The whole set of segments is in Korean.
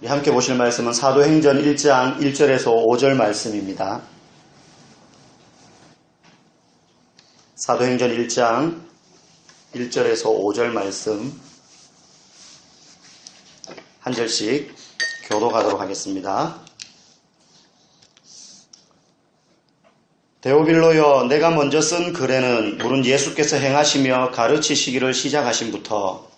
함께 보실 말씀은 사도행전 1장 1절에서 5절 말씀입니다. 사도행전 1장 1절에서 5절 말씀 한 절씩 교독하도록 하겠습니다. 데오빌로여, 내가 먼저 쓴 글에는 물은 예수께서 행하시며 가르치시기를 시작하신부터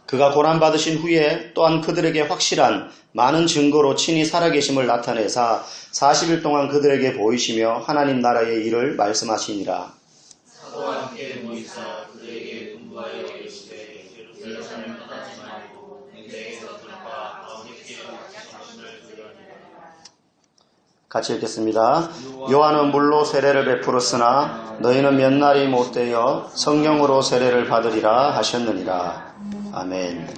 그가 고난받으신 후에 또한 그들에게 확실한 많은 증거로 친히 살아계심을 나타내사 40일 동안 그들에게 보이시며 하나님 나라의 일을 말씀하시니라. 사도와 함께 모이사 그들에게 분부하여 이르시되 예루살렘을 떠나지 말고 인생에서 들어가 아버지께 말씀하심을 들으니라. 같이 읽겠습니다. 요한은 물로 세례를 베풀었으나 너희는 몇 날이 못되어 성령으로 세례를 받으리라 하셨느니라. 아멘.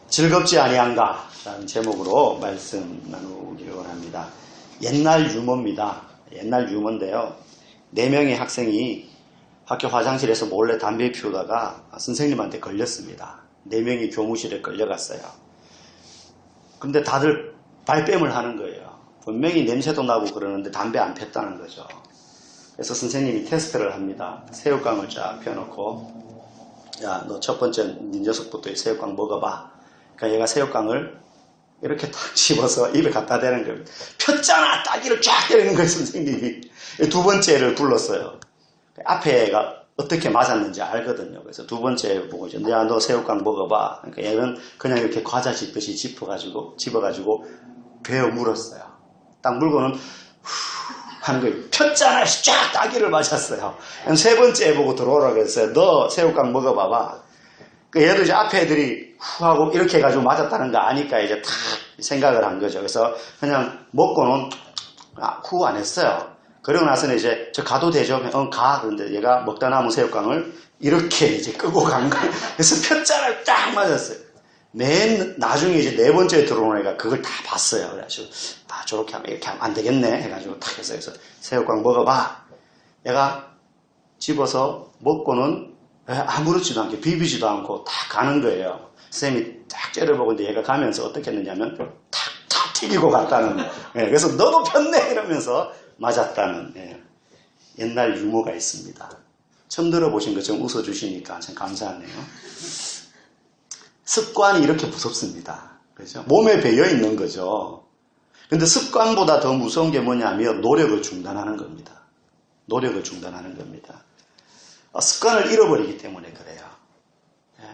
즐겁지 아니한가? 라는 제목으로 말씀 나누기를 원합니다. 옛날 유머입니다. 옛날 유머인데요. 4명의 학생이 학교 화장실에서 몰래 담배 피우다가 선생님한테 걸렸습니다. 4명이 교무실에 끌려갔어요. 근데 다들 발뺌을 하는 거예요. 분명히 냄새도 나고 그러는데 담배 안 폈다는 거죠. 그래서 선생님이 테스트를 합니다. 새우깡을 쫙 펴놓고 야, 너 첫 번째 네 녀석부터 새우깡 먹어봐. 그러니까 얘가 새우깡을 이렇게 탁 집어서 입에 갖다 대는 거예요. 폈잖아! 따기를 쫙 때리는 거예요, 선생님이. 두 번째를 불렀어요. 앞에 애가 어떻게 맞았는지 알거든요. 그래서 두 번째 보고 이제 야, 너 새우깡 먹어봐. 그러니까 얘는 그냥 이렇게 과자 씹듯이 집어가지고 베어 물었어요. 딱 물고는 후 하는 거예요. 폈잖아! 쫙 따기를 맞았어요. 세 번째 보고 들어오라고 했어요. 너 새우깡 먹어봐봐. 얘도 이제 앞에 애들이 후 하고 이렇게 해가지고 맞았다는 거 아니까 이제 탁 생각을 한 거죠. 그래서 그냥 먹고는 후 안 했어요. 그러고 나서는 이제 저 가도 되죠? 가. 그런데 얘가 먹다 남은 새우깡을 이렇게 이제 끄고 간 거예요. 그래서 폈잖아! 딱 맞았어요. 나중에 이제 4번째 들어오는 애가 그걸 다 봤어요. 그래가지고, 저렇게 하면 이렇게 하면 안 되겠네. 해가지고 탁 했어요. 그래서 새우깡 먹어봐. 얘가 집어서 먹고는 아무렇지도 않게 비비지도 않고 탁 가는 거예요. 쌤이 딱 째려보고 얘가 가면서 어떻게 했느냐면 탁 튀기고 갔다는 거예요. 그래서 너도 폈네! 이러면서 맞았다는 옛날 유머가 있습니다. 처음 들어보신 거 좀 웃어주시니까 참 감사하네요. 습관이 이렇게 무섭습니다. 그렇죠? 몸에 배어 있는 거죠. 근데 습관보다 더 무서운 게 뭐냐면 노력을 중단하는 겁니다. 노력을 중단하는 겁니다. 습관을 잃어버리기 때문에 그래요.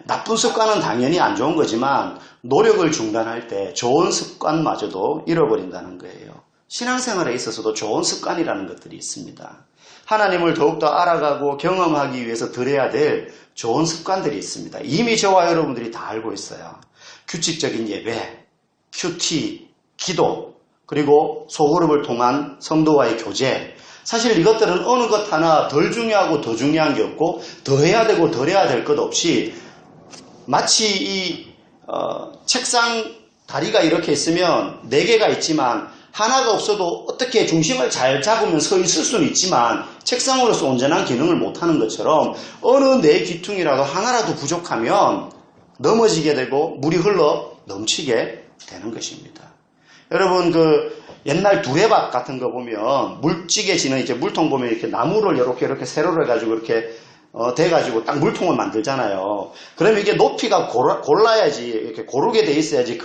나쁜 습관은 당연히 안 좋은 거지만 노력을 중단할 때 좋은 습관마저도 잃어버린다는 거예요. 신앙생활에 있어서도 좋은 습관이라는 것들이 있습니다. 하나님을 더욱더 알아가고 경험하기 위해서 들여야 될 좋은 습관들이 있습니다. 이미 저와 여러분들이 다 알고 있어요. 규칙적인 예배, 큐티, 기도, 그리고 소그룹을 통한 성도와의 교제. 사실 이것들은 어느 것 하나 덜 중요하고 더 중요한 게 없고 더 해야 되고 덜 해야 될 것 없이 마치 이 책상 다리가 이렇게 있으면 4개가 있지만 하나가 없어도 어떻게 중심을 잘 잡으면 서 있을 수는 있지만 책상으로서 온전한 기능을 못하는 것처럼 어느 내 귀퉁이라도 하나라도 부족하면 넘어지게 되고 물이 흘러 넘치게 되는 것입니다. 여러분 옛날 두레박 같은 거 보면 물찌개지는 이제 물통 보면 이렇게 나무를 이렇게 세로로 해가지고 이렇게 돼가지고 딱 물통을 만들잖아요. 그러면 이게 높이가 골라야지 이렇게 고르게 돼 있어야지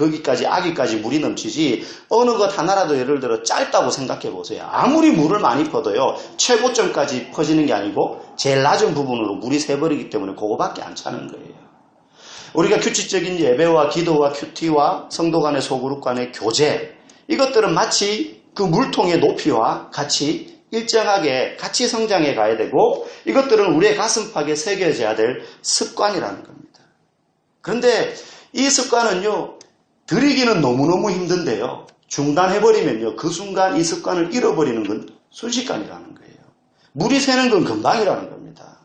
아기까지 물이 넘치지 어느 것 하나라도 예를 들어 짧다고 생각해 보세요. 아무리 물을 많이 퍼도요 최고점까지 퍼지는 게 아니고 제일 낮은 부분으로 물이 새버리기 때문에 그거밖에 안 차는 거예요. 우리가 규칙적인 예배와 기도와 큐티와 성도 간의 소그룹 간의 교제 이것들은 마치 그 물통의 높이와 같이 일정하게 같이 성장해 가야 되고 이것들은 우리의 가슴팍에 새겨져야 될 습관이라는 겁니다. 그런데 이 습관은요 들이기는 너무너무 힘든데요 중단해버리면요 그 순간 이 습관을 잃어버리는 건 순식간이라는 거예요. 물이 새는 건 금방이라는 겁니다.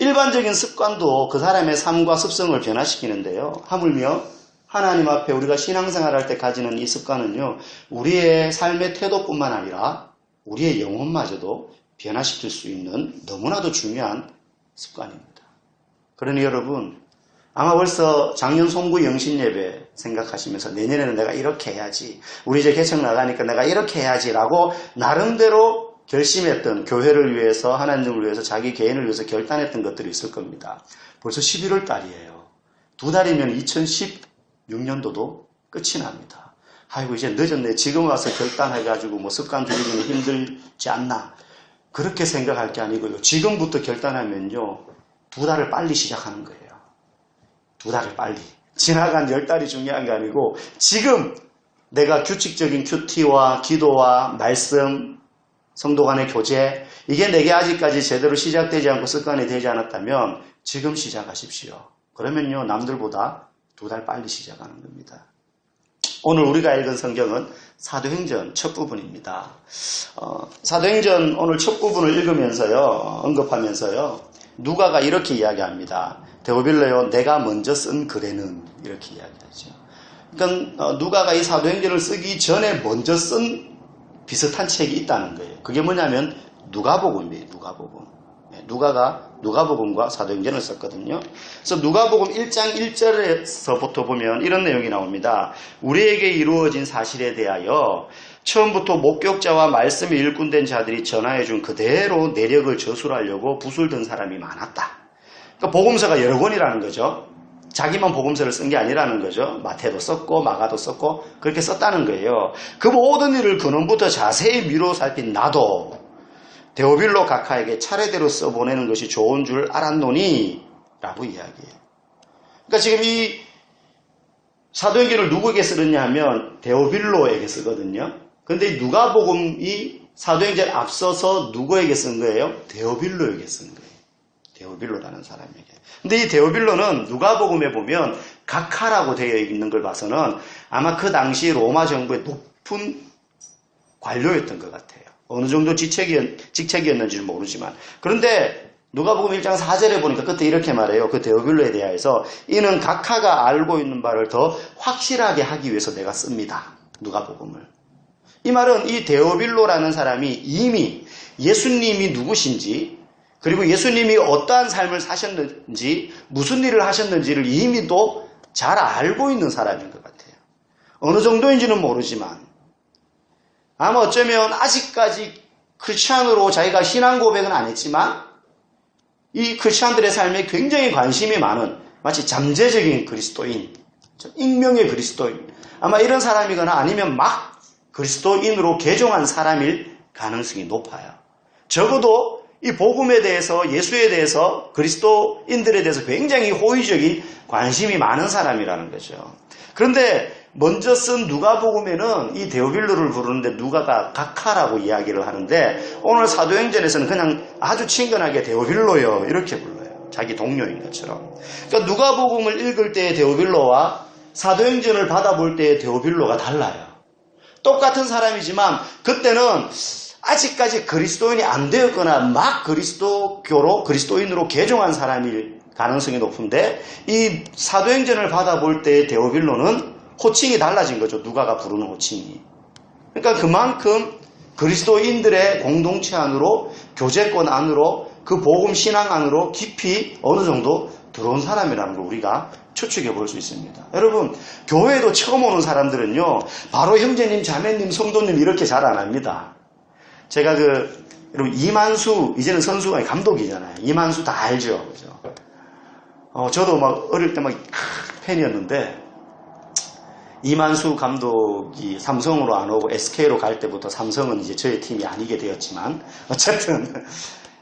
일반적인 습관도 그 사람의 삶과 습성을 변화시키는데요 하물며 하나님 앞에 우리가 신앙생활할 때 가지는 이 습관은요 우리의 삶의 태도뿐만 아니라 우리의 영혼마저도 변화시킬 수 있는 너무나도 중요한 습관입니다. 그러니 여러분, 아마 벌써 작년 송구 영신예배 생각하시면서 내년에는 내가 이렇게 해야지, 우리 이제 개척 나가니까 내가 이렇게 해야지라고 나름대로 결심했던, 교회를 위해서, 하나님을 위해서, 자기 개인을 위해서 결단했던 것들이 있을 겁니다. 벌써 11월 달이에요. 2달이면 2016년도도 끝이 납니다. 아이고 이제 늦었네. 지금 와서 결단해가지고 뭐 습관 들이기는 힘들지 않나. 그렇게 생각할 게 아니고요. 지금부터 결단하면요. 2달을 빨리 시작하는 거예요. 2달을 빨리. 지나간 10달이 중요한 게 아니고 지금 내가 규칙적인 큐티와 기도와 말씀, 성도 간의 교제, 이게 내게 아직까지 제대로 시작되지 않고 습관이 되지 않았다면 지금 시작하십시오. 그러면요, 남들보다 2달 빨리 시작하는 겁니다. 오늘 우리가 읽은 성경은 사도행전 첫 부분입니다. 사도행전 오늘 첫 부분을 읽으면서요, 언급하면서요, 누가가 이렇게 이야기합니다. 데오빌로요, 내가 먼저 쓴 글에는, 이렇게 이야기하죠. 그러니까 누가가 이 사도행전을 쓰기 전에 먼저 쓴 비슷한 책이 있다는 거예요. 그게 뭐냐면 누가복음이에요. 누가복음. 누가가 누가복음과 사도행전을 썼거든요. 그래서 누가복음 1장 1절에서부터 보면 이런 내용이 나옵니다. 우리에게 이루어진 사실에 대하여 처음부터 목격자와 말씀이 일꾼된 자들이 전하여준 그대로 내력을 저술하려고 붓을 든 사람이 많았다. 그러니까 복음서가 여러 권이라는 거죠. 자기만 복음서를 쓴 게 아니라는 거죠. 마태도 썼고 마가도 썼고 그렇게 썼다는 거예요. 그 모든 일을 근원부터 자세히 미루어 살핀 나도 데오빌로 각하에게 차례대로 써보내는 것이 좋은 줄 알았노니 라고 이야기해요. 그러니까 지금 이 사도행전을 누구에게 쓰느냐 하면 데오빌로에게 쓰거든요. 그런데 이 누가복음이 사도행전에 앞서서 누구에게 쓴 거예요? 데오빌로에게 쓴 거예요. 데오빌로라는 사람에게. 근데 이 데오빌로는 누가복음에 보면 각하라고 되어 있는 걸 봐서는 아마 그 당시 로마 정부의 높은 관료였던 것 같아요. 어느 정도 직책이었는지는 모르지만. 그런데 누가복음 1장 4절에 보니까 그때 이렇게 말해요. 그 데오빌로에 대하여서 이는 각하가 알고 있는 바를 더 확실하게 하기 위해서 내가 씁니다. 누가복음을. 이 말은 이 데오빌로라는 사람이 이미 예수님이 누구신지, 그리고 예수님이 어떠한 삶을 사셨는지, 무슨 일을 하셨는지를 이미 또 잘 알고 있는 사람인 것 같아요. 어느 정도인지는 모르지만 아마 어쩌면 아직까지 크리스찬으로 자기가 신앙 고백은 안 했지만 이 크리스찬들의 삶에 굉장히 관심이 많은 마치 잠재적인 그리스도인, 익명의 그리스도인, 아마 이런 사람이거나 아니면 막 그리스도인으로 개종한 사람일 가능성이 높아요. 적어도 이 복음에 대해서, 예수에 대해서, 그리스도인들에 대해서 굉장히 호의적인 관심이 많은 사람이라는 거죠. 그런데 먼저 쓴 누가복음에는 이 데오빌로를 부르는데 누가가 각하라고 이야기를 하는데 오늘 사도행전에서는 그냥 아주 친근하게 데오빌로요 이렇게 불러요. 자기 동료인 것처럼. 그러니까 누가복음을 읽을 때의 데오빌로와 사도행전을 받아볼 때의 데오빌로가 달라요. 똑같은 사람이지만 그때는 아직까지 그리스도인이 안 되었거나 막 그리스도인으로 개종한 사람일 가능성이 높은데 이 사도행전을 받아볼 때의 데오빌로는 호칭이 달라진 거죠. 누가가 부르는 호칭이. 그러니까 그만큼 그리스도인들의 공동체 안으로, 교제권 안으로, 그 복음 신앙 안으로 깊이 어느 정도 들어온 사람이라는 걸 우리가 추측해 볼 수 있습니다. 여러분, 교회에도 처음 오는 사람들은요, 바로 형제님, 자매님, 성도님 이렇게 잘 안 합니다. 제가 여러분, 이만수, 이제는 선수가 감독이잖아요. 이만수 다 알죠? 그죠? 저도 막 어릴 때 막 팬이었는데, 이만수 감독이 삼성으로 안 오고 SK로 갈 때부터 삼성은 이제 저희 팀이 아니게 되었지만, 어쨌든,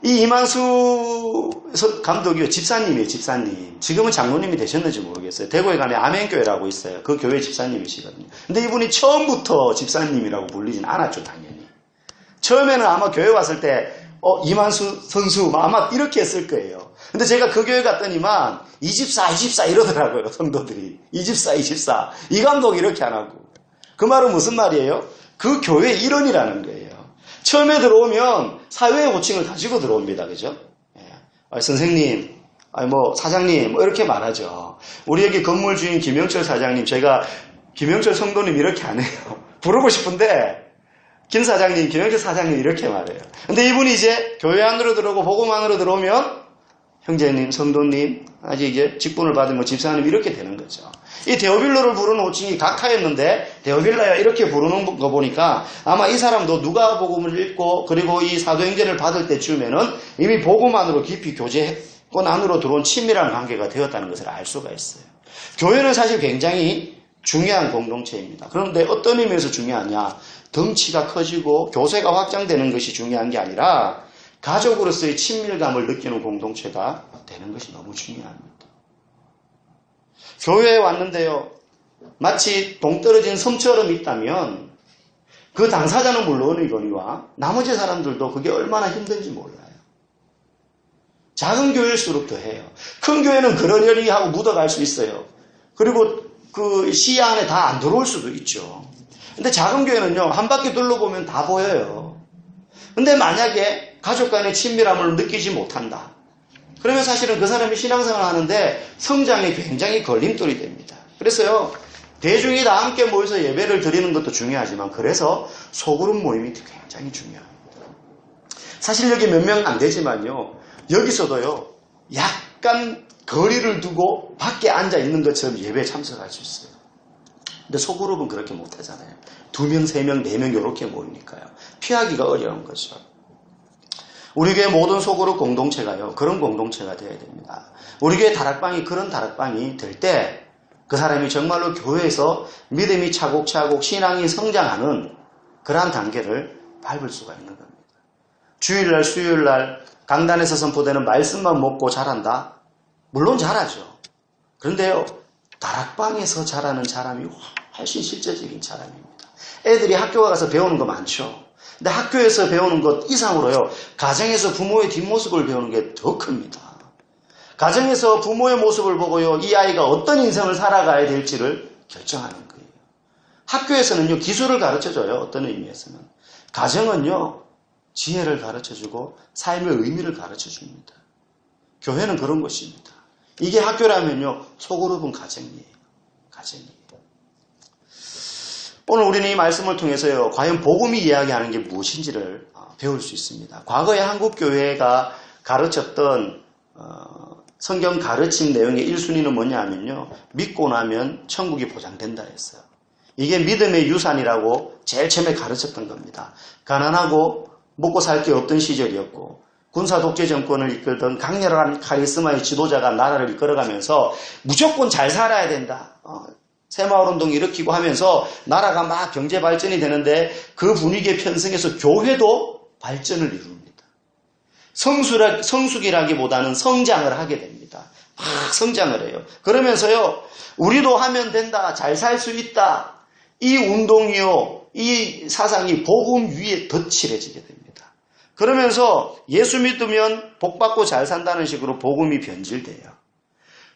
이 이만수 감독이요, 집사님이에요, 집사님. 지금은 장로님이 되셨는지 모르겠어요. 대구에 가면 아멘교회라고 있어요. 그 교회 집사님이시거든요. 근데 이분이 처음부터 집사님이라고 불리진 않았죠, 당연히. 처음에는 아마 교회 왔을 때, 이만수 선수, 아마 이렇게 했을 거예요. 근데 제가 그 교회 갔더니만, 이집사 이러더라고요, 성도들이. 이집사. 이 감독 이렇게 안 하고. 그 말은 무슨 말이에요? 그 교회 일원이라는 거예요. 처음에 들어오면 사회의 호칭을 가지고 들어옵니다. 그죠? 예. 선생님, 사장님, 이렇게 말하죠. 우리 여기 건물 주인 김영철 사장님, 제가 김영철 성도님 이렇게 안 해요. 부르고 싶은데, 김 사장님, 김영재 사장님 이렇게 말해요. 근데 이분이 이제 교회 안으로 들어오고 복음 안으로 들어오면 형제님, 성도님, 아직 이제 직분을 받은 뭐 집사님 이렇게 되는 거죠. 이 데오빌로를 부르는 호칭이 각하였는데 데오빌라야 이렇게 부르는 거 보니까 아마 이 사람도 누가복음을 읽고 그리고 이 사도행전을 받을 때쯤에는 이미 복음 안으로 깊이 교제권 안으로 들어온 친밀한 관계가 되었다는 것을 알 수가 있어요. 교회는 사실 굉장히 중요한 공동체입니다. 그런데 어떤 의미에서 중요하냐? 덩치가 커지고 교세가 확장되는 것이 중요한 게 아니라 가족으로서의 친밀감을 느끼는 공동체가 되는 것이 너무 중요합니다. 교회에 왔는데요. 마치 동떨어진 섬처럼 있다면 그 당사자는 물론이거니와 나머지 사람들도 그게 얼마나 힘든지 몰라요. 작은 교회일수록 더해요. 큰 교회는 그러려니 하고 묻어갈 수 있어요. 그리고 그 시야 안에 다 안 들어올 수도 있죠. 근데 작은 교회는요, 한 바퀴 둘러보면 다 보여요. 근데 만약에 가족 간의 친밀함을 느끼지 못한다. 그러면 사실은 그 사람이 신앙생활을 하는데 성장에 굉장히 걸림돌이 됩니다. 그래서요, 대중이 다 함께 모여서 예배를 드리는 것도 중요하지만 그래서 소그룹 모임이 굉장히 중요합니다. 사실 여기 몇 명 안 되지만요, 여기서도요, 약간 거리를 두고 밖에 앉아 있는 것처럼 예배에 참석할 수 있어요. 근데 소그룹은 그렇게 못하잖아요. 2명, 3명, 4명 이렇게 모이니까요. 피하기가 어려운 거죠. 우리 교회 모든 소그룹 공동체가요. 그런 공동체가 되어야 됩니다. 우리 교회 다락방이 그런 다락방이 될 때 그 사람이 정말로 교회에서 믿음이 차곡차곡 신앙이 성장하는 그러한 단계를 밟을 수가 있는 겁니다. 주일날, 수요일날 강단에서 선포되는 말씀만 먹고 자란다? 물론 자라죠. 그런데요. 다락방에서 자라는 사람이 훨씬 실제적인 사람입니다. 애들이 학교 가서 배우는 거 많죠. 근데 학교에서 배우는 것 이상으로요. 가정에서 부모의 뒷모습을 배우는 게 더 큽니다. 가정에서 부모의 모습을 보고요. 이 아이가 어떤 인생을 살아가야 될지를 결정하는 거예요. 학교에서는요. 기술을 가르쳐줘요. 어떤 의미에서는. 가정은요. 지혜를 가르쳐주고 삶의 의미를 가르쳐줍니다. 교회는 그런 것입니다. 이게 학교라면요. 소그룹은 가정이에요. 가정이에요. 오늘 우리는 이 말씀을 통해서요. 과연 복음이 이야기하는 게 무엇인지를 배울 수 있습니다. 과거에 한국교회가 가르쳤던 성경 가르침 내용의 1순위는 뭐냐 하면요. 믿고 나면 천국이 보장된다 했어요. 이게 믿음의 유산이라고 제일 처음에 가르쳤던 겁니다. 가난하고 먹고 살 게 없던 시절이었고 군사 독재 정권을 이끌던 강렬한 카리스마의 지도자가 나라를 이끌어가면서 무조건 잘 살아야 된다. 새마을운동 일으키고 하면서 나라가 막 경제 발전이 되는데 그 분위기에 편승해서 교회도 발전을 이룹니다. 성숙이라기보다는 성장을 하게 됩니다. 막 성장을 해요. 그러면서요. 우리도 하면 된다. 잘 살 수 있다. 이 운동이요. 이 사상이 복음 위에 덧칠해지게 됩니다. 그러면서 예수 믿으면 복받고 잘 산다는 식으로 복음이 변질돼요.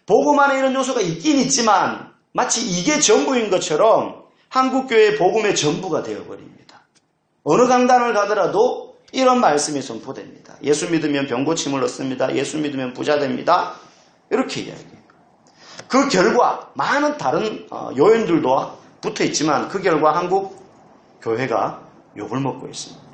복음 안에 이런 요소가 있긴 있지만 마치 이게 전부인 것처럼 한국교회의 복음의 전부가 되어버립니다. 어느 강단을 가더라도 이런 말씀이 선포됩니다. 예수 믿으면 병고침을 얻습니다. 예수 믿으면 부자 됩니다. 이렇게 이야기해요. 그 결과 많은 다른 요인들도 붙어 있지만 그 결과 한국 교회가 욕을 먹고 있습니다.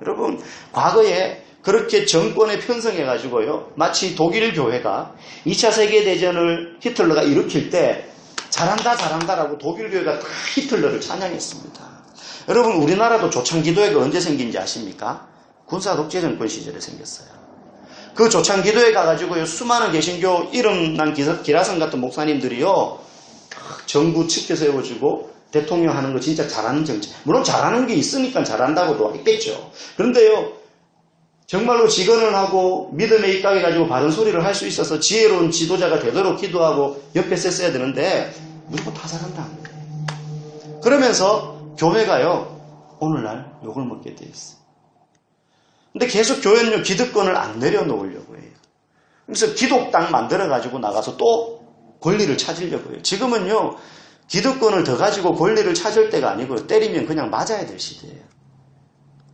여러분 과거에 그렇게 정권에 편성해가지고요. 마치 독일 교회가 2차 세계대전을 히틀러가 일으킬 때 잘한다 잘한다라고 독일 교회가 다 히틀러를 찬양했습니다. 여러분 우리나라도 조창기도회가 언제 생긴지 아십니까? 군사 독재 정권 시절에 생겼어요. 그 조창기도회 가가지고요. 수많은 개신교 이름난 기라성 같은 목사님들이요. 정부 측에 세워주고 대통령 하는 거 진짜 잘하는 정치. 물론 잘하는 게 있으니까 잘한다고도 했겠죠. 그런데요. 정말로 직언을 하고 믿음에 입각해가지고 바른 소리를 할 수 있어서 지혜로운 지도자가 되도록 기도하고 옆에 셌어야 되는데 무조건 타살한다. 그러면서 교회가요. 오늘날 욕을 먹게 돼 있어요. 근데 계속 교회는요. 기득권을 안 내려놓으려고 해요. 그래서 기독당 만들어가지고 나가서 또 권리를 찾으려고 해요. 지금은요. 기득권을 더 가지고 권리를 찾을 때가 아니고요. 때리면 그냥 맞아야 될 시대예요.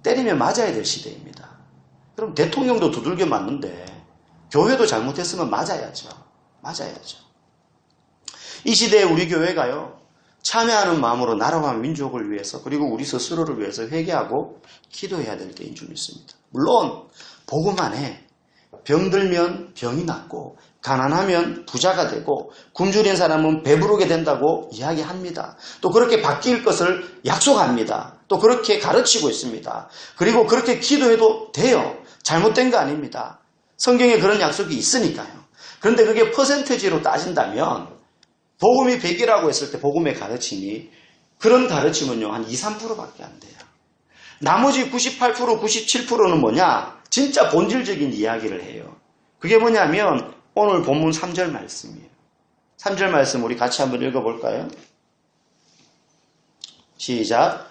때리면 맞아야 될 시대입니다. 그럼 대통령도 두들겨 맞는데 교회도 잘못했으면 맞아야죠. 맞아야죠. 이 시대에 우리 교회가요. 참여하는 마음으로 나라와 민족을 위해서 그리고 우리 스스로를 위해서 회개하고 기도해야 될 때인 줄 믿습니다. 물론 복음 안에 병들면 병이 낫고 가난하면 부자가 되고 굶주린 사람은 배부르게 된다고 이야기합니다. 또 그렇게 바뀔 것을 약속합니다. 또 그렇게 가르치고 있습니다. 그리고 그렇게 기도해도 돼요. 잘못된 거 아닙니다. 성경에 그런 약속이 있으니까요. 그런데 그게 퍼센티지로 따진다면 복음이 100이라고 했을 때 복음의 가르침이 그런 가르침은요 한 2, 3%밖에 안 돼요. 나머지 98%, 97%는 뭐냐? 진짜 본질적인 이야기를 해요. 그게 뭐냐면 오늘 본문 3절 말씀이에요. 3절 말씀 우리 같이 한번 읽어볼까요? 시작.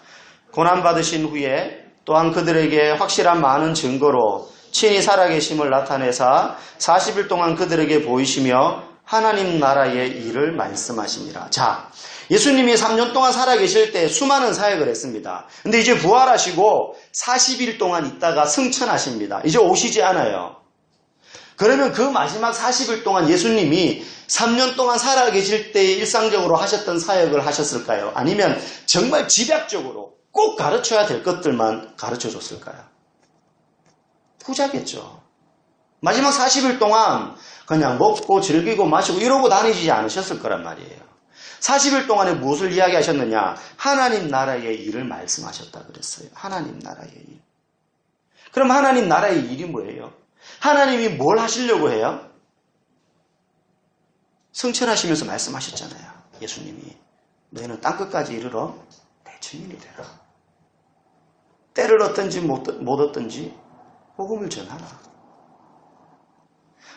고난받으신 후에 또한 그들에게 확실한 많은 증거로 친히 살아계심을 나타내사 40일 동안 그들에게 보이시며 하나님 나라의 일을 말씀하시니라. 자, 예수님이 3년 동안 살아계실 때 수많은 사역을 했습니다. 근데 이제 부활하시고 40일 동안 있다가 승천하십니다. 이제 오시지 않아요. 그러면 그 마지막 40일 동안 예수님이 3년 동안 살아계실 때 일상적으로 하셨던 사역을 하셨을까요? 아니면 정말 집약적으로 꼭 가르쳐야 될 것들만 가르쳐 줬을까요? 후자겠죠. 마지막 40일 동안 그냥 먹고 즐기고 마시고 이러고 다니지 않으셨을 거란 말이에요. 40일 동안에 무엇을 이야기하셨느냐? 하나님 나라의 일을 말씀하셨다 그랬어요. 하나님 나라의 일. 그럼 하나님 나라의 일이 뭐예요? 하나님이 뭘 하시려고 해요? 승천하시면서 말씀하셨잖아요. 예수님이. 너희는 땅끝까지 이르러 내 증인이 되라. 때를 얻든지 못 얻든지 복음을 전하라.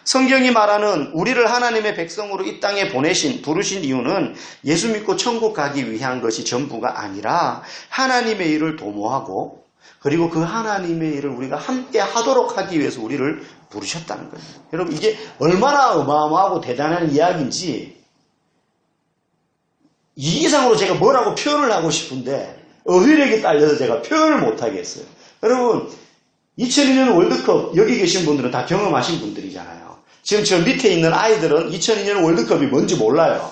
성경이 말하는 우리를 하나님의 백성으로 이 땅에 부르신 이유는 예수 믿고 천국 가기 위한 것이 전부가 아니라 하나님의 일을 도모하고 그리고 그 하나님의 일을 우리가 함께 하도록 하기 위해서 우리를 부르셨다는 거예요. 여러분 이게 얼마나 어마어마하고 대단한 이야기인지 이 이상으로 제가 뭐라고 표현을 하고 싶은데 어휘력이 딸려서 제가 표현을 못하겠어요. 여러분 2002년 월드컵 여기 계신 분들은 다 경험하신 분들이잖아요. 지금 저 밑에 있는 아이들은 2002년 월드컵이 뭔지 몰라요.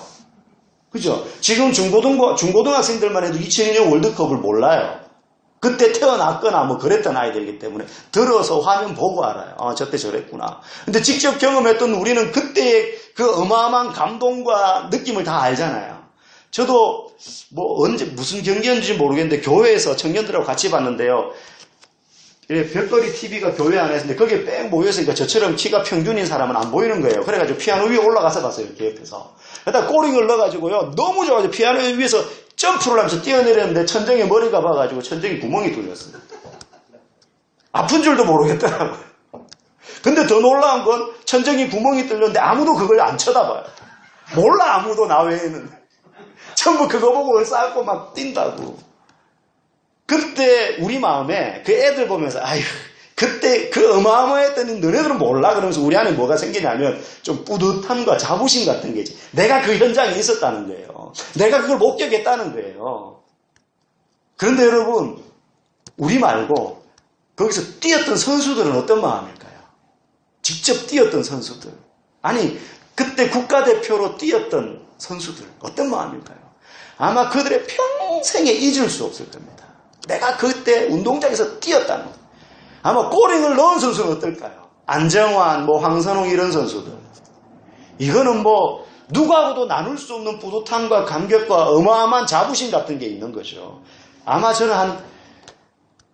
그죠? 지금 중고등학생들만 해도 2002년 월드컵을 몰라요. 그때 태어났거나 뭐 그랬던 아이들이기 때문에 들어서 화면 보고 알아요. 아, 저때 저랬구나. 근데 직접 경험했던 우리는 그때의 그 어마어마한 감동과 느낌을 다 알잖아요. 저도 뭐 언제 무슨 경기였는지 모르겠는데 교회에서 청년들하고 같이 봤는데요. 별거리 TV가 교회 안에 있는데 거기에 뺑 모여있으니까 저처럼 키가 평균인 사람은 안 보이는 거예요. 그래가지고 피아노 위에 올라가서 봤어요. 이렇게 옆에서. 그러다 꼬링을 넣어가지고요. 너무 좋아가지고 피아노 위에서 점프를 하면서 뛰어내렸는데 천정에 머리가 박아가지고 천정에 구멍이 뚫렸어요. 아픈 줄도 모르겠더라고요. 근데 더 놀라운 건 천정에 구멍이 뚫렸는데 아무도 그걸 안 쳐다봐요. 몰라 아무도 나 외에는. 전부 그거 보고 싸고 막 뛴다고. 그때 우리 마음에 그 애들 보면서 아휴 그때 그 어마어마했더니 너네들은 몰라 그러면서 우리 안에 뭐가 생기냐면 좀 뿌듯함과 자부심 같은 게 있지. 내가 그 현장에 있었다는 거예요. 내가 그걸 목격했다는 거예요. 그런데 여러분 우리 말고 거기서 뛰었던 선수들은 어떤 마음일까요? 직접 뛰었던 선수들. 아니 그때 국가대표로 뛰었던 선수들 어떤 마음일까요? 아마 그들의 평생에 잊을 수 없을 겁니다. 내가 그때 운동장에서 뛰었다는 거예요. 아마 꼬링을 넣은 선수는 어떨까요? 안정환, 황선홍 이런 선수들. 이거는 누구하고도 나눌 수 없는 뿌듯함과 감격과 어마어마한 자부심 같은 게 있는 거죠. 아마 저는 한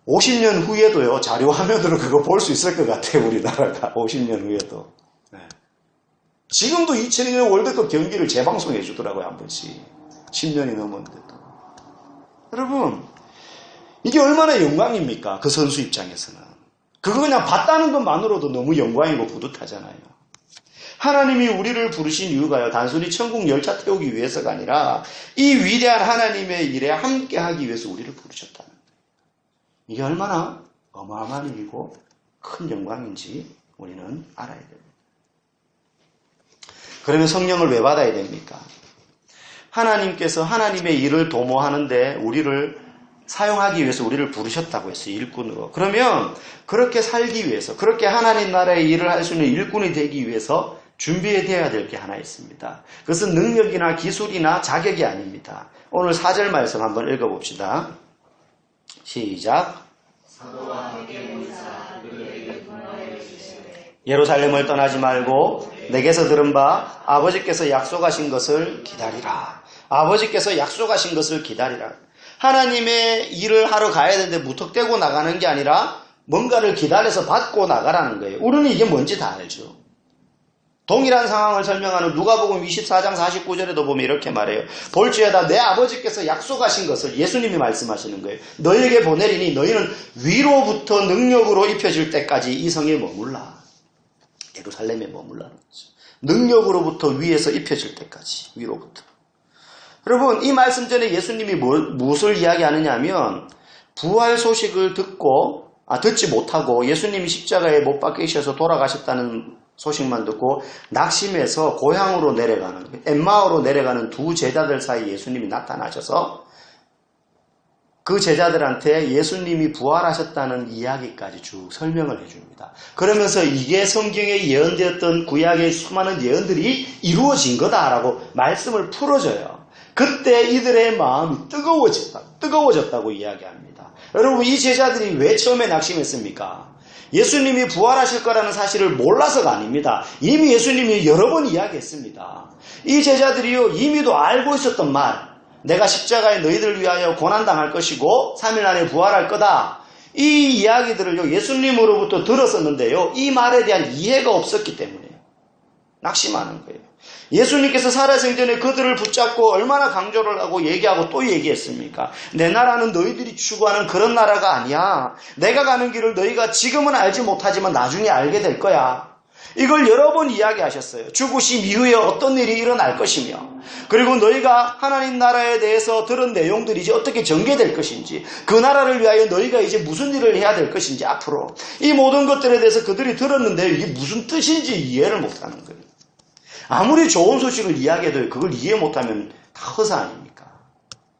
50년 후에도요, 자료화면으로 그거 볼 수 있을 것 같아요, 우리나라가. 50년 후에도. 네. 지금도 2002년 월드컵 경기를 재방송해 주더라고요, 한 번씩. 10년이 넘었는데도. 여러분, 이게 얼마나 영광입니까? 그 선수 입장에서는. 그거 그냥 봤다는 것만으로도 너무 영광이고 뿌듯하잖아요. 하나님이 우리를 부르신 이유가요. 단순히 천국 열차 태우기 위해서가 아니라 이 위대한 하나님의 일에 함께하기 위해서 우리를 부르셨다는 거예요. 이게 얼마나 어마어마한 일이고 큰 영광인지 우리는 알아야 됩니다. 그러면 성령을 왜 받아야 됩니까? 하나님께서 하나님의 일을 도모하는데 우리를 사용하기 위해서 우리를 부르셨다고 했어요. 일꾼으로. 그러면 그렇게 살기 위해서, 그렇게 하나님 나라의 일을 할 수 있는 일꾼이 되기 위해서 준비해야 될 게 하나 있습니다. 그것은 능력이나 기술이나 자격이 아닙니다. 오늘 4절 말씀 한번 읽어봅시다. 시작. 사도와 함께 모이사 그들에게 분노하여 주시되 예루살렘을 떠나지 말고 내게서 들은 바 아버지께서 약속하신 것을 기다리라. 아버지께서 약속하신 것을 기다리라. 하나님의 일을 하러 가야 되는데 무턱대고 나가는 게 아니라 뭔가를 기다려서 받고 나가라는 거예요. 우리는 이게 뭔지 다 알죠. 동일한 상황을 설명하는 누가복음 24장 49절에도 보면 이렇게 말해요. 볼지어다 내 아버지께서 약속하신 것을 예수님이 말씀하시는 거예요. 너희에게 보내리니 너희는 위로부터 능력으로 입혀질 때까지 이 성에 머물라. 예루살렘에 머물라는 거죠. 능력으로부터 위에서 입혀질 때까지 위로부터. 여러분 이 말씀 전에 예수님이 무엇을 이야기하느냐 하면 부활 소식을 듣지 못하고 예수님이 십자가에 못 박히셔서 돌아가셨다는 소식만 듣고 낙심해서 고향으로 내려가는 엠마오로 내려가는 두 제자들 사이 예수님이 나타나셔서 그 제자들한테 예수님이 부활하셨다는 이야기까지 쭉 설명을 해줍니다. 그러면서 이게 성경에 예언되었던 구약의 수많은 예언들이 이루어진 거다라고 말씀을 풀어줘요. 그때 이들의 마음이 뜨거워졌다고 이야기합니다. 여러분 이 제자들이 왜 처음에 낙심했습니까? 예수님이 부활하실 거라는 사실을 몰라서가 아닙니다. 이미 예수님이 여러 번 이야기했습니다. 이 제자들이요 이미도 알고 있었던 말, 내가 십자가에 너희들을 위하여 고난당할 것이고 3일 안에 부활할 거다. 이 이야기들을요 예수님으로부터 들었었는데요 이 말에 대한 이해가 없었기 때문에 낙심하는 거예요. 예수님께서 살아생전에 그들을 붙잡고 얼마나 강조를 하고 얘기하고 또 얘기했습니까? 내 나라는 너희들이 추구하는 그런 나라가 아니야. 내가 가는 길을 너희가 지금은 알지 못하지만 나중에 알게 될 거야. 이걸 여러 번 이야기하셨어요. 죽으심 이후에 어떤 일이 일어날 것이며 그리고 너희가 하나님 나라에 대해서 들은 내용들이 이제 어떻게 전개될 것인지 그 나라를 위하여 너희가 이제 무슨 일을 해야 될 것인지 앞으로 이 모든 것들에 대해서 그들이 들었는데 이게 무슨 뜻인지 이해를 못하는 거예요. 아무리 좋은 소식을 이야기해도 그걸 이해 못하면 다 허사 아닙니까?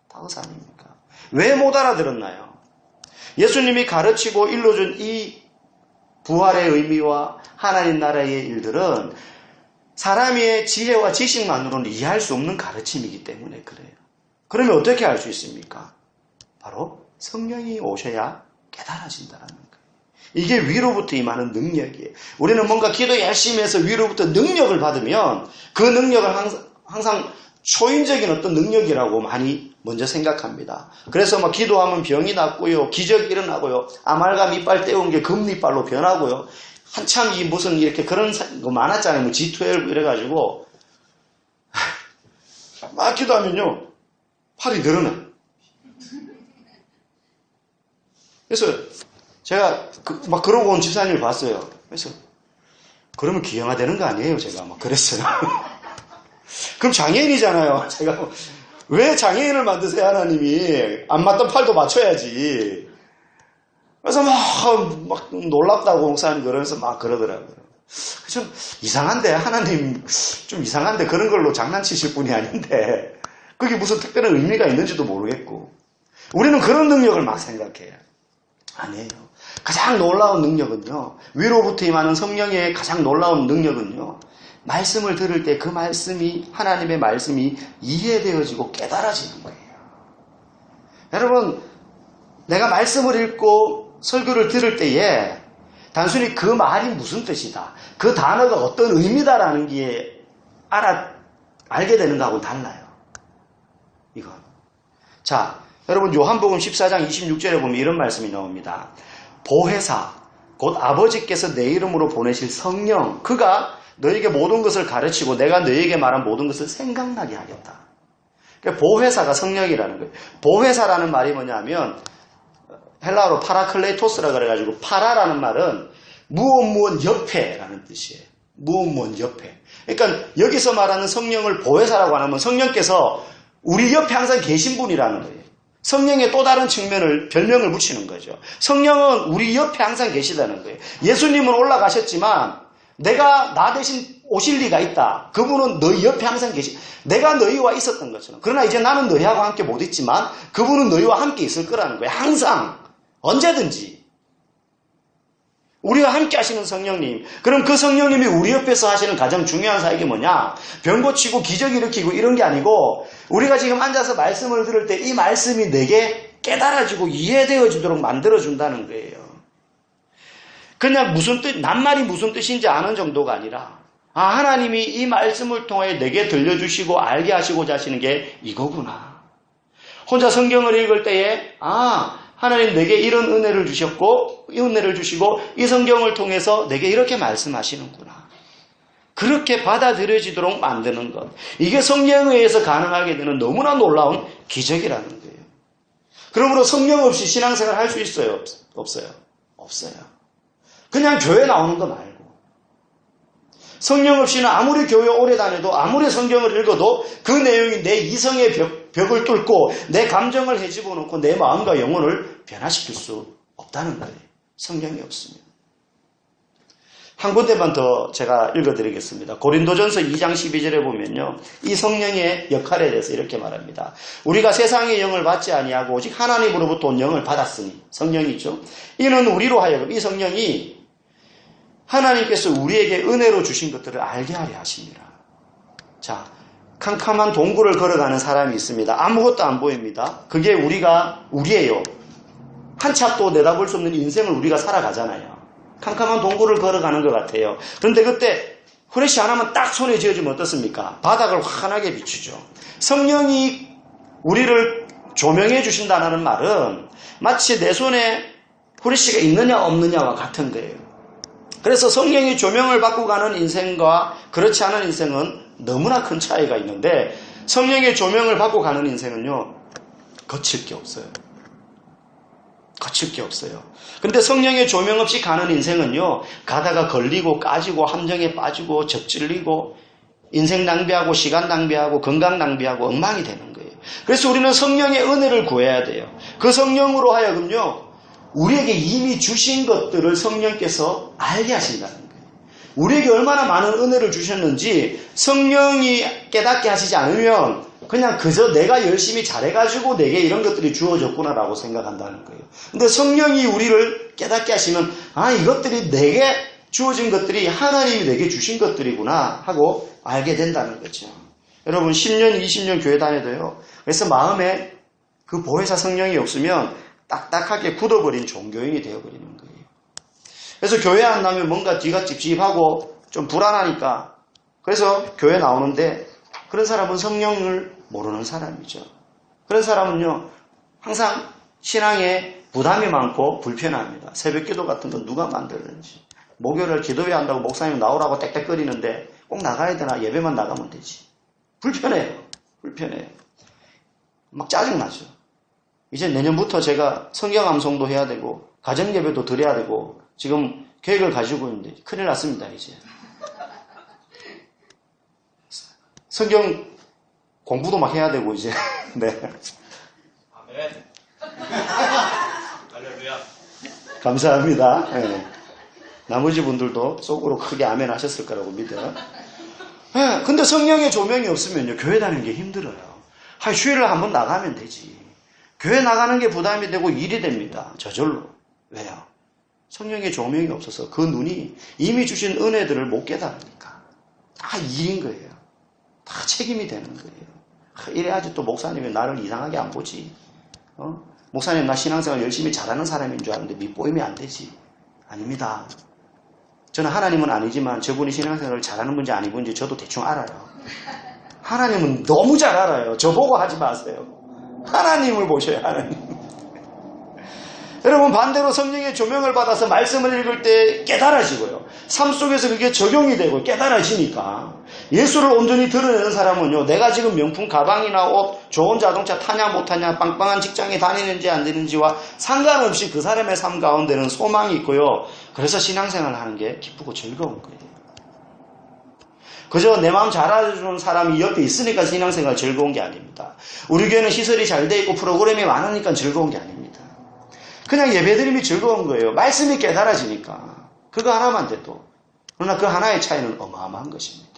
다 허사 아닙니까? 왜 못 알아들었나요? 예수님이 가르치고 일러준 이 부활의 의미와 하나님 나라의 일들은 사람의 지혜와 지식만으로는 이해할 수 없는 가르침이기 때문에 그래요. 그러면 어떻게 알 수 있습니까? 바로 성령이 오셔야 깨달아진다는 거예요. 이게 위로부터 임하는 능력이에요. 우리는 뭔가 기도 열심히 해서 위로부터 능력을 받으면 그 능력을 항상 초인적인 어떤 능력이라고 많이 먼저 생각합니다. 그래서 막 기도하면 병이 낫고요. 기적이 일어나고요. 아말감 이빨 떼운 게 금이빨로 변하고요. 한참 이 무슨 이렇게 그런 거 많았잖아요. 뭐 G12 이래가지고 막 기도하면요. 팔이 늘어나. 그래서 제가 막 그러고 온 집사님을 봤어요. 그래서 그러면 기형화되는 거 아니에요? 제가 막 그랬어요. 그럼 장애인이잖아요. 제가 왜 장애인을 만드세요? 하나님이 안 맞던 팔도 맞춰야지. 그래서 막 놀랍다고 목사님 그러면서 막 그러더라고요. 좀 이상한데 하나님 좀 이상한데 그런 걸로 장난치실 분이 아닌데 그게 무슨 특별한 의미가 있는지도 모르겠고 우리는 그런 능력을 막 생각해요. 아니에요. 가장 놀라운 능력은요. 위로부터 임하는 성령의 가장 놀라운 능력은요. 말씀을 들을 때 그 말씀이 하나님의 말씀이 이해되어지고 깨달아지는 거예요. 여러분 내가 말씀을 읽고 설교를 들을 때에 단순히 그 말이 무슨 뜻이다. 그 단어가 어떤 의미다라는 게 알게 되는 거하고는 달라요. 이건. 자, 여러분 요한복음 14장 26절에 보면 이런 말씀이 나옵니다. 보혜사, 곧 아버지께서 내 이름으로 보내실 성령, 그가 너에게 모든 것을 가르치고 내가 너에게 말한 모든 것을 생각나게 하겠다. 그러니까 보혜사가 성령이라는 거예요. 보혜사라는 말이 뭐냐면 헬라어로 파라클레토스라 그래가지고 파라라는 말은 무엇 옆에라는 뜻이에요. 무엇 옆에. 그러니까 여기서 말하는 성령을 보혜사라고 하면 성령께서 우리 옆에 항상 계신 분이라는 거예요. 성령의 또 다른 측면을 별명을 붙이는 거죠. 성령은 우리 옆에 항상 계시다는 거예요. 예수님은 올라가셨지만 내가 나 대신 오실 리가 있다. 그분은 너희 옆에 항상 계시. 내가 너희와 있었던 것처럼. 그러나 이제 나는 너희하고 함께 못 있지만 그분은 너희와 함께 있을 거라는 거예요. 항상 언제든지 우리와 함께 하시는 성령님. 그럼 그 성령님이 우리 옆에서 하시는 가장 중요한 사역이 뭐냐? 병 고치고 기적 일으키고 이런 게 아니고 우리가 지금 앉아서 말씀을 들을 때 이 말씀이 내게 깨달아지고 이해되어지도록 만들어준다는 거예요. 그냥 무슨 뜻, 낱말이 무슨 뜻인지 아는 정도가 아니라 하나님이 이 말씀을 통해 내게 들려주시고 알게 하시고자 하시는 게 이거구나. 혼자 성경을 읽을 때에 하나님 내게 이런 은혜를 주셨고 이 은혜를 주시고 이 성경을 통해서 내게 이렇게 말씀하시는구나. 그렇게 받아들여지도록 만드는 것. 이게 성령에 의해서 가능하게 되는 너무나 놀라운 기적이라는 거예요. 그러므로 성령 없이 신앙생활 할 수 있어요? 없어요? 없어요. 그냥 교회 나오는 거 말고. 성령 없이는 아무리 교회 오래 다녀도 아무리 성경을 읽어도 그 내용이 내 이성의 벽을 뚫고 내 감정을 헤집어 놓고 내 마음과 영혼을 변화시킬 수 없다는 거예요. 성령이 없으면. 한 군데만 더 제가 읽어드리겠습니다. 고린도전서 2장 12절에 보면요. 이 성령의 역할에 대해서 이렇게 말합니다. 우리가 세상의 영을 받지 아니하고 오직 하나님으로부터 온 영을 받았으니 성령이죠. 이는 우리로 하여금 이 성령이 하나님께서 우리에게 은혜로 주신 것들을 알게 하려 하십니다. 자, 캄캄한 동굴을 걸어가는 사람이 있습니다. 아무것도 안 보입니다. 그게 우리예요. 한 치 앞도 내다볼 수 없는 인생을 우리가 살아가잖아요. 캄캄한 동굴을 걸어가는 것 같아요. 그런데 그때 후레쉬 하나만 딱 손에 쥐어주면 어떻습니까? 바닥을 환하게 비추죠. 성령이 우리를 조명해 주신다는 말은 마치 내 손에 후레쉬가 있느냐 없느냐와 같은 거예요. 그래서 성령이 조명을 받고 가는 인생과 그렇지 않은 인생은 너무나 큰 차이가 있는데 성령의 조명을 받고 가는 인생은요. 거칠 게 없어요. 거칠 게 없어요. 근데 성령의 조명 없이 가는 인생은요. 가다가 걸리고 까지고 함정에 빠지고 적질리고 인생 낭비하고 시간 낭비하고 건강 낭비하고 엉망이 되는 거예요. 그래서 우리는 성령의 은혜를 구해야 돼요. 그 성령으로 하여금요. 우리에게 이미 주신 것들을 성령께서 알게 하신다는 거예요. 우리에게 얼마나 많은 은혜를 주셨는지 성령이 깨닫게 하시지 않으면 그냥 그저 내가 열심히 잘해가지고 내게 이런 것들이 주어졌구나라고 생각한다는 거예요. 근데 성령이 우리를 깨닫게 하시면 이것들이 내게 주어진 것들이 하나님이 내게 주신 것들이구나 하고 알게 된다는 거죠. 여러분 10년, 20년 교회 다녀도요. 그래서 마음에 그 보혜사 성령이 없으면 딱딱하게 굳어버린 종교인이 되어버리는 거예요. 그래서 교회 안 나면 뭔가 뒤가 찝찝하고 좀 불안하니까 그래서 교회 나오는데 그런 사람은 성령을 모르는 사람이죠. 그런 사람은요 항상 신앙에 부담이 많고 불편합니다. 새벽기도 같은 건 누가 만들든지 목요일 기도회 한다고 목사님 나오라고 땡땡거리는데 꼭 나가야 되나? 예배만 나가면 되지. 불편해요. 막 짜증나죠. 이제 내년부터 제가 성경 암송도 해야 되고 가정예배도 드려야 되고 지금 계획을 가지고 있는데 큰일 났습니다. 이제 성경 공부도 막 해야 되고 이제 네. 아멘. 할렐루야. 감사합니다. 네. 나머지 분들도 속으로 크게 아멘 하셨을 거라고 믿어요. 네. 근데 성령의 조명이 없으면요 교회 다니는 게 힘들어요. 휴일을 한번 나가면 되지. 교회 나가는 게 부담이 되고 일이 됩니다. 저절로. 왜요? 성령의 조명이 없어서 그 눈이 이미 주신 은혜들을 못 깨달으니까. 다 일인 거예요. 다 책임이 되는 거예요. 이래야지 또 목사님이 나를 이상하게 안 보지. 목사님 나 신앙생활 열심히 잘하는 사람인 줄 아는데 밑보이면 안 되지. 아닙니다. 저는 하나님은 아니지만 저분이 신앙생활을 잘하는 분인지 아닌 분인지 저도 대충 알아요. 하나님은 너무 잘 알아요. 저보고 하지 마세요. 하나님을 보셔야 하나님. 여러분 반대로 성령의 조명을 받아서 말씀을 읽을 때 깨달아지고요. 삶 속에서 그게 적용이 되고 깨달아지니까 예수를 온전히 드러내는 사람은요. 내가 지금 명품 가방이나 옷, 좋은 자동차 타냐 못 타냐, 빵빵한 직장에 다니는지 안 되는지와 상관없이 그 사람의 삶 가운데는 소망이 있고요. 그래서 신앙생활을 하는 게 기쁘고 즐거운 거예요. 그저 내 마음 잘 알아주는 사람이 옆에 있으니까 신앙생활 즐거운 게 아닙니다. 우리 교회는 시설이 잘 돼 있고 프로그램이 많으니까 즐거운 게 아닙니다. 그냥 예배드림이 즐거운 거예요. 말씀이 깨달아지니까. 그거 하나만 돼도. 그러나 그 하나의 차이는 어마어마한 것입니다.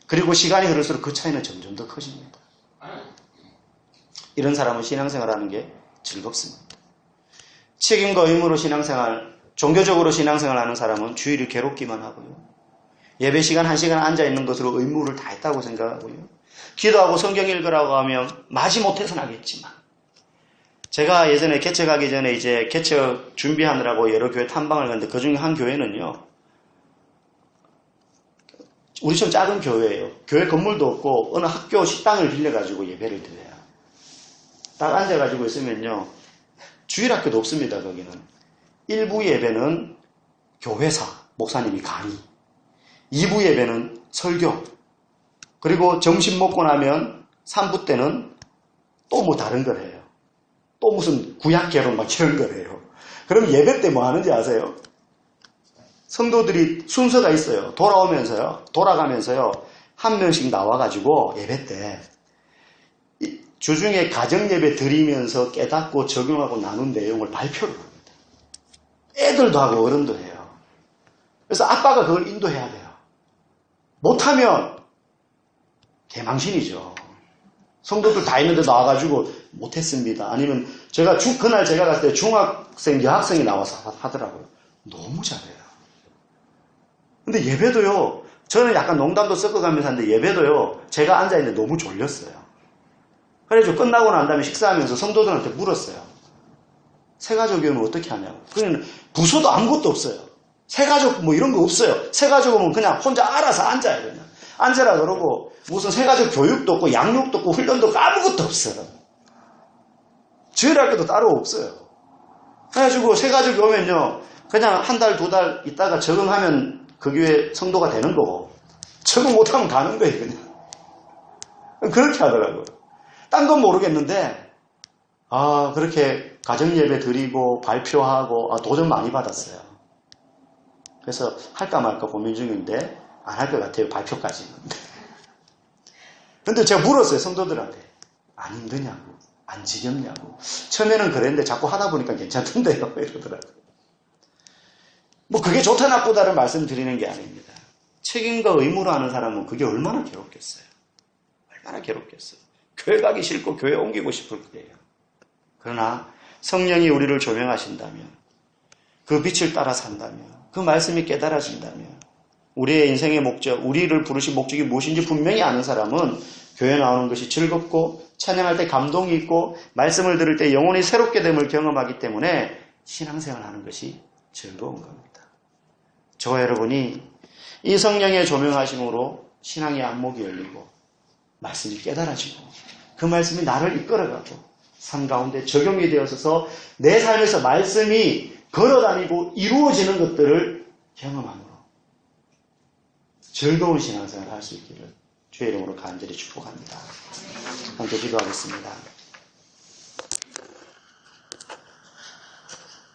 그리고 시간이 흐를수록 그 차이는 점점 더 커집니다. 이런 사람은 신앙생활하는 게 즐겁습니다. 책임과 의무로 신앙생활 종교적으로 신앙생활 하는 사람은 주일이 괴롭기만 하고요. 예배 시간 1시간 앉아있는 것으로 의무를 다 했다고 생각하고요. 기도하고 성경 읽으라고 하면 마지 못해서는 하겠지만, 제가 예전에 개척하기 전에 이제 개척 준비하느라고 여러 교회 탐방을 갔는데 그 중에 한 교회는요, 우리처럼 작은 교회예요. 교회 건물도 없고 어느 학교 식당을 빌려가지고 예배를 드려요. 딱 앉아가지고 있으면요, 주일학교도 없습니다. 거기는. 일부 예배는 교회사, 목사님이 강의, 2부 예배는 설교, 그리고 점심 먹고 나면 3부 때는 또 뭐 다른 걸 해요. 또 무슨 구약 개론 막 이런 걸 해요. 그럼 예배 때 뭐 하는지 아세요? 성도들이 순서가 있어요. 돌아가면서요, 한 명씩 나와가지고 예배 때 주중에 가정예배 드리면서 깨닫고 적용하고 나눈 내용을 발표를 합니다. 애들도 하고 어른도 해요. 그래서 아빠가 그걸 인도해야 돼요. 못하면 개망신이죠. 성도들 다 있는데 나와가지고 못했습니다. 아니면 그날 제가 갔을 때 중학생, 여학생이 나와서 하더라고요. 너무 잘해요. 근데 예배도요, 저는 약간 농담도 섞어가면서 하는데 예배도요, 제가 앉아있는데 너무 졸렸어요. 그래서 끝나고 난 다음에 식사하면서 성도들한테 물었어요. 새가족이 오면 어떻게 하냐고. 그러면 부서도 아무것도 없어요. 새가족 뭐 이런 거 없어요. 새가족 오면 그냥 혼자 알아서 앉아요. 그냥. 앉으라 그러고 무슨 새가족 교육도 없고 양육도 없고 훈련도 없고 아무것도 없어요. 주일학교도 따로 없어요. 그래가지고 새가족이 오면요, 그냥 한 달, 2달 있다가 적응하면 그 교회 성도가 되는 거고, 적응 못하면 가는 거예요, 그냥. 그렇게 하더라고요. 딴 건 모르겠는데, 그렇게 가정예배 드리고 발표하고, 도전 많이 받았어요. 그래서 할까 말까 고민 중인데, 안 할 것 같아요, 발표까지는. 근데 제가 물었어요, 성도들한테. 안 힘드냐고, 안 지겹냐고. 처음에는 그랬는데 자꾸 하다 보니까 괜찮던데요, 이러더라고요. 뭐 그게 좋다 나쁘다를 말씀드리는 게 아닙니다. 책임과 의무로 하는 사람은 그게 얼마나 괴롭겠어요. 얼마나 괴롭겠어요. 교회 가기 싫고 교회 옮기고 싶을 거예요. 그러나 성령이 우리를 조명하신다면, 그 빛을 따라 산다면, 그 말씀이 깨달아진다면, 우리의 인생의 목적, 우리를 부르신 목적이 무엇인지 분명히 아는 사람은 교회 나오는 것이 즐겁고, 찬양할 때 감동이 있고, 말씀을 들을 때 영혼이 새롭게 됨을 경험하기 때문에 신앙생활 하는 것이 즐거운 겁니다. 저와 여러분이 이 성령의 조명하심으로 신앙의 안목이 열리고 말씀이 깨달아지고 그 말씀이 나를 이끌어가고 삶 가운데 적용이 되어서 내 삶에서 말씀이 걸어다니고 이루어지는 것들을 경험함으로 즐거운 신앙생활을 할 수 있기를 주의 이름으로 간절히 축복합니다. 함께 기도하겠습니다.